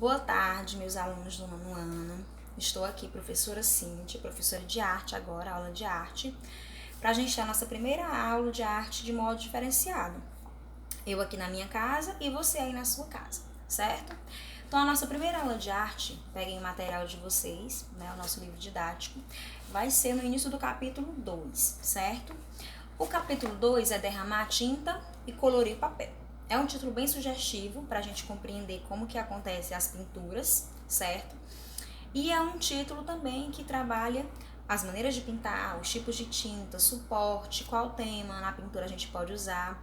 Boa tarde, meus alunos do nono ano. Estou aqui, professora Cíntia, professora de arte agora, aula de arte, para a gente ter a nossa primeira aula de arte de modo diferenciado. Eu aqui na minha casa e você aí na sua casa, certo? Então, a nossa primeira aula de arte, peguem o material de vocês, né, o nosso livro didático, vai ser no início do capítulo 2, certo? O capítulo 2 é derramar tinta e colorir o papel. É um título bem sugestivo para a gente compreender como que acontecem as pinturas, certo? E é um título também que trabalha as maneiras de pintar, os tipos de tinta, suporte, qual tema na pintura a gente pode usar,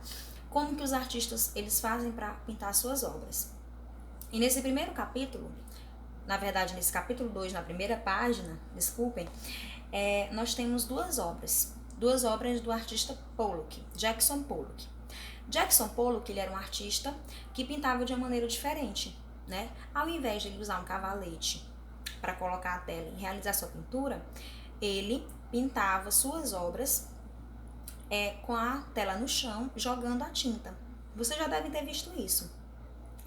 como que os artistas eles fazem para pintar suas obras. E nesse primeiro capítulo, na verdade nesse capítulo 2, na primeira página, desculpem, nós temos duas obras do artista Pollock, Jackson Pollock. Jackson Pollock, ele era um artista que pintava de uma maneira diferente, né? Ao invés de ele usar um cavalete para colocar a tela e realizar sua pintura, ele pintava suas obras com a tela no chão, jogando a tinta. Você já deve ter visto isso.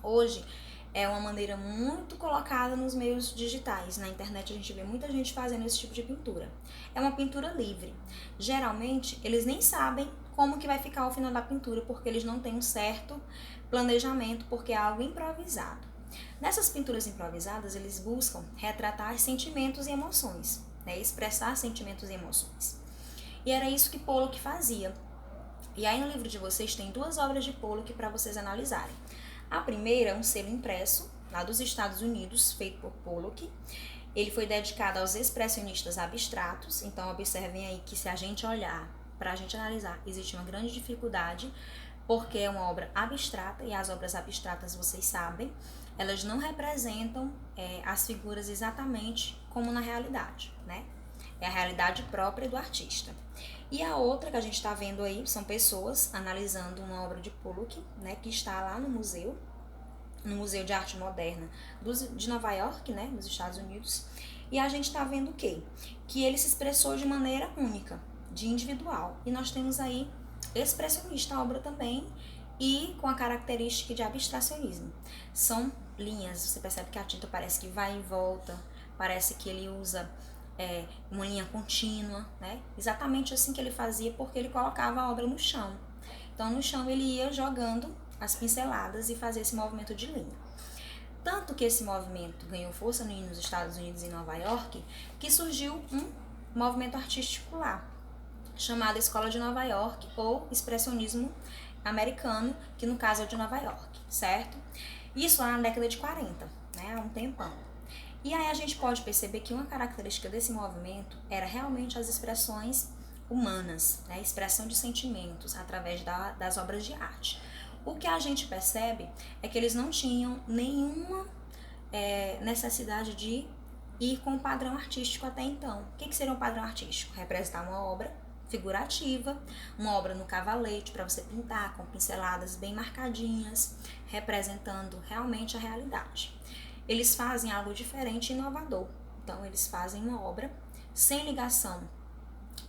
Hoje é uma maneira muito colocada nos meios digitais. Na internet a gente vê muita gente fazendo esse tipo de pintura. É uma pintura livre. Geralmente, eles nem sabem como que vai ficar o final da pintura, porque eles não têm um certo planejamento, porque é algo improvisado. Nessas pinturas improvisadas, eles buscam retratar sentimentos e emoções, né? Expressar sentimentos e emoções. E era isso que Pollock fazia. E aí no livro de vocês tem duas obras de Pollock para vocês analisarem. A primeira é um selo impresso, lá dos Estados Unidos, feito por Pollock. Ele foi dedicado aos expressionistas abstratos, então observem aí que se a gente olhar, para a gente analisar, existe uma grande dificuldade, porque é uma obra abstrata, e as obras abstratas, vocês sabem, elas não representam as figuras exatamente como na realidade, né? É a realidade própria do artista. E a outra que a gente está vendo aí são pessoas analisando uma obra de Pollock, né, que está lá no Museu de Arte Moderna de Nova York, né, nos Estados Unidos. E a gente está vendo o quê? Que ele se expressou de maneira única, de individual. E nós temos aí expressionista a obra também, e com a característica de abstracionismo. São linhas, você percebe que a tinta parece que vai e volta, parece que ele usa uma linha contínua, né? Exatamente assim que ele fazia, porque ele colocava a obra no chão. Então, no chão ele ia jogando as pinceladas e fazia esse movimento de linha. Tanto que esse movimento ganhou força nos Estados Unidos e em Nova York, que surgiu um movimento artístico lá, chamado Escola de Nova York, ou Expressionismo Americano, que no caso é de Nova York, certo? Isso lá na década de 40, né? Há um tempão. E aí a gente pode perceber que uma característica desse movimento era realmente as expressões humanas, né? A expressão de sentimentos através das obras de arte. O que a gente percebe é que eles não tinham nenhuma necessidade de ir com o padrão artístico até então. O que seria um padrão artístico? Representar uma obra figurativa, uma obra no cavalete para você pintar com pinceladas bem marcadinhas, representando realmente a realidade. Eles fazem algo diferente e inovador. Então, eles fazem uma obra sem ligação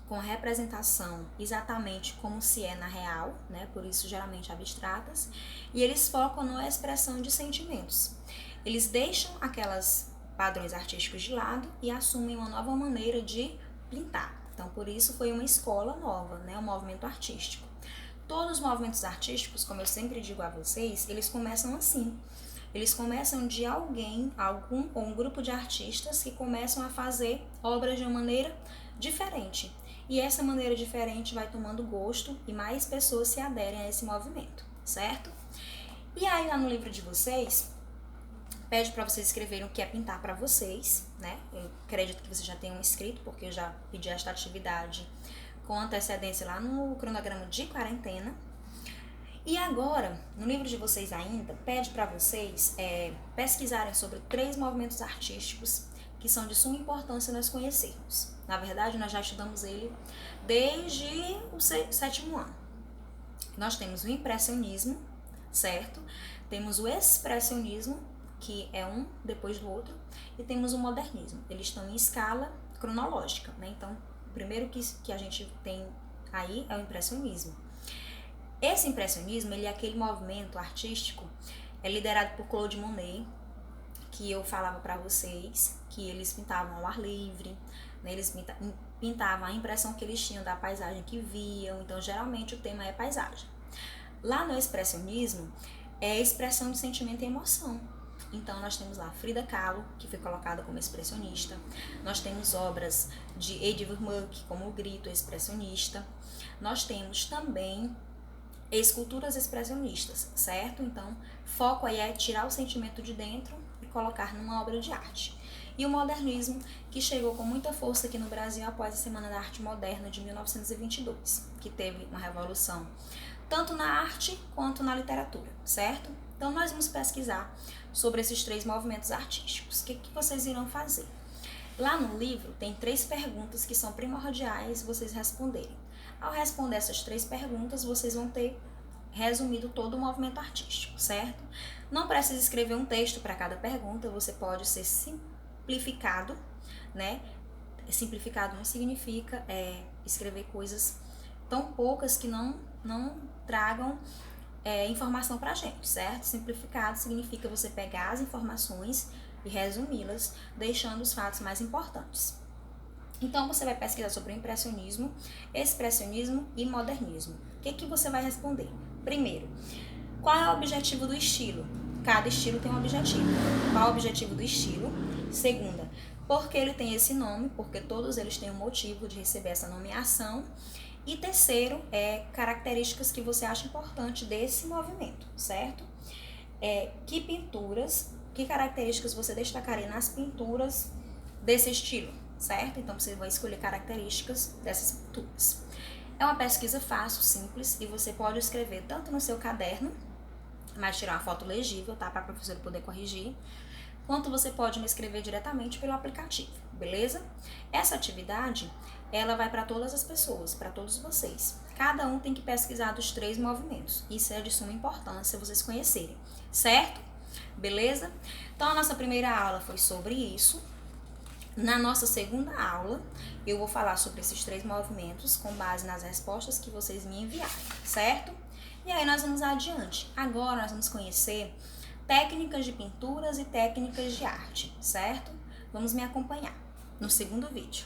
com a representação exatamente como se é na real, né? Por isso geralmente abstratas, e eles focam na expressão de sentimentos. Eles deixam aquelas padrões artísticos de lado e assumem uma nova maneira de pintar. Então, por isso foi uma escola nova, né? Um movimento artístico. Todos os movimentos artísticos, como eu sempre digo a vocês, eles começam assim. Eles começam de alguém, ou um grupo de artistas que começam a fazer obras de uma maneira diferente. E essa maneira diferente vai tomando gosto e mais pessoas se aderem a esse movimento, certo? E aí lá no livro de vocês, pede para vocês escreverem o que é pintar para vocês, né? Eu acredito que vocês já tenham escrito, porque eu já pedi esta atividade com antecedência lá no cronograma de quarentena. E agora, no livro de vocês ainda, pede para vocês pesquisarem sobre 3 movimentos artísticos que são de suma importância nós conhecermos. Na verdade, nós já estudamos ele desde o 7º ano. Nós temos o impressionismo, certo? Temos o expressionismo, que é um depois do outro, e temos o modernismo. Eles estão em escala cronológica, né? Então, o primeiro que a gente tem aí é o impressionismo. Esse impressionismo, ele é aquele movimento artístico liderado por Claude Monet, que eu falava para vocês que eles pintavam ao ar livre, né? Eles pintavam a impressão que eles tinham da paisagem que viam, então geralmente o tema é paisagem. Lá no expressionismo é expressão de sentimento e emoção. Então nós temos lá Frida Kahlo, que foi colocada como expressionista. Nós temos obras de Eddie Vermeer, como O Grito, expressionista. Nós temos também esculturas expressionistas, certo? Então, foco aí é tirar o sentimento de dentro e colocar numa obra de arte. E o modernismo, que chegou com muita força aqui no Brasil após a Semana da Arte Moderna de 1922, que teve uma revolução tanto na arte quanto na literatura, certo? Então, nós vamos pesquisar sobre esses 3 movimentos artísticos. O que vocês irão fazer? Lá no livro tem 3 perguntas que são primordiais vocês responderem. Ao responder essas 3 perguntas, vocês vão ter resumido todo o movimento artístico, certo? Não precisa escrever um texto para cada pergunta, você pode ser simplificado, né? Simplificado não significa escrever coisas tão poucas que não tragam informação pra gente, certo? Simplificado significa você pegar as informações e resumi-las, deixando os fatos mais importantes. Então, você vai pesquisar sobre o impressionismo, expressionismo e modernismo. O que você vai responder? Primeiro, qual é o objetivo do estilo? Cada estilo tem um objetivo. Qual é o objetivo do estilo? Segunda, por que ele tem esse nome? Porque todos eles têm um motivo de receber essa nomeação. E terceiro, características que você acha importante desse movimento, certo? Que características você destacaria nas pinturas desse estilo, certo? Então, você vai escolher características dessas pinturas. É uma pesquisa fácil, simples, e você pode escrever tanto no seu caderno, mas tirar uma foto legível, tá? Para a professora poder corrigir, quanto você pode me escrever diretamente pelo aplicativo, beleza? Essa atividade, ela vai para todas as pessoas, para todos vocês. Cada um tem que pesquisar dos 3 movimentos. Isso é de suma importância vocês conhecerem, certo? Beleza? Então, a nossa primeira aula foi sobre isso. Na nossa segunda aula, eu vou falar sobre esses 3 movimentos com base nas respostas que vocês me enviarem, certo? E aí nós vamos adiante. Agora nós vamos conhecer técnicas de pinturas e técnicas de arte, certo? Vamos me acompanhar no segundo vídeo.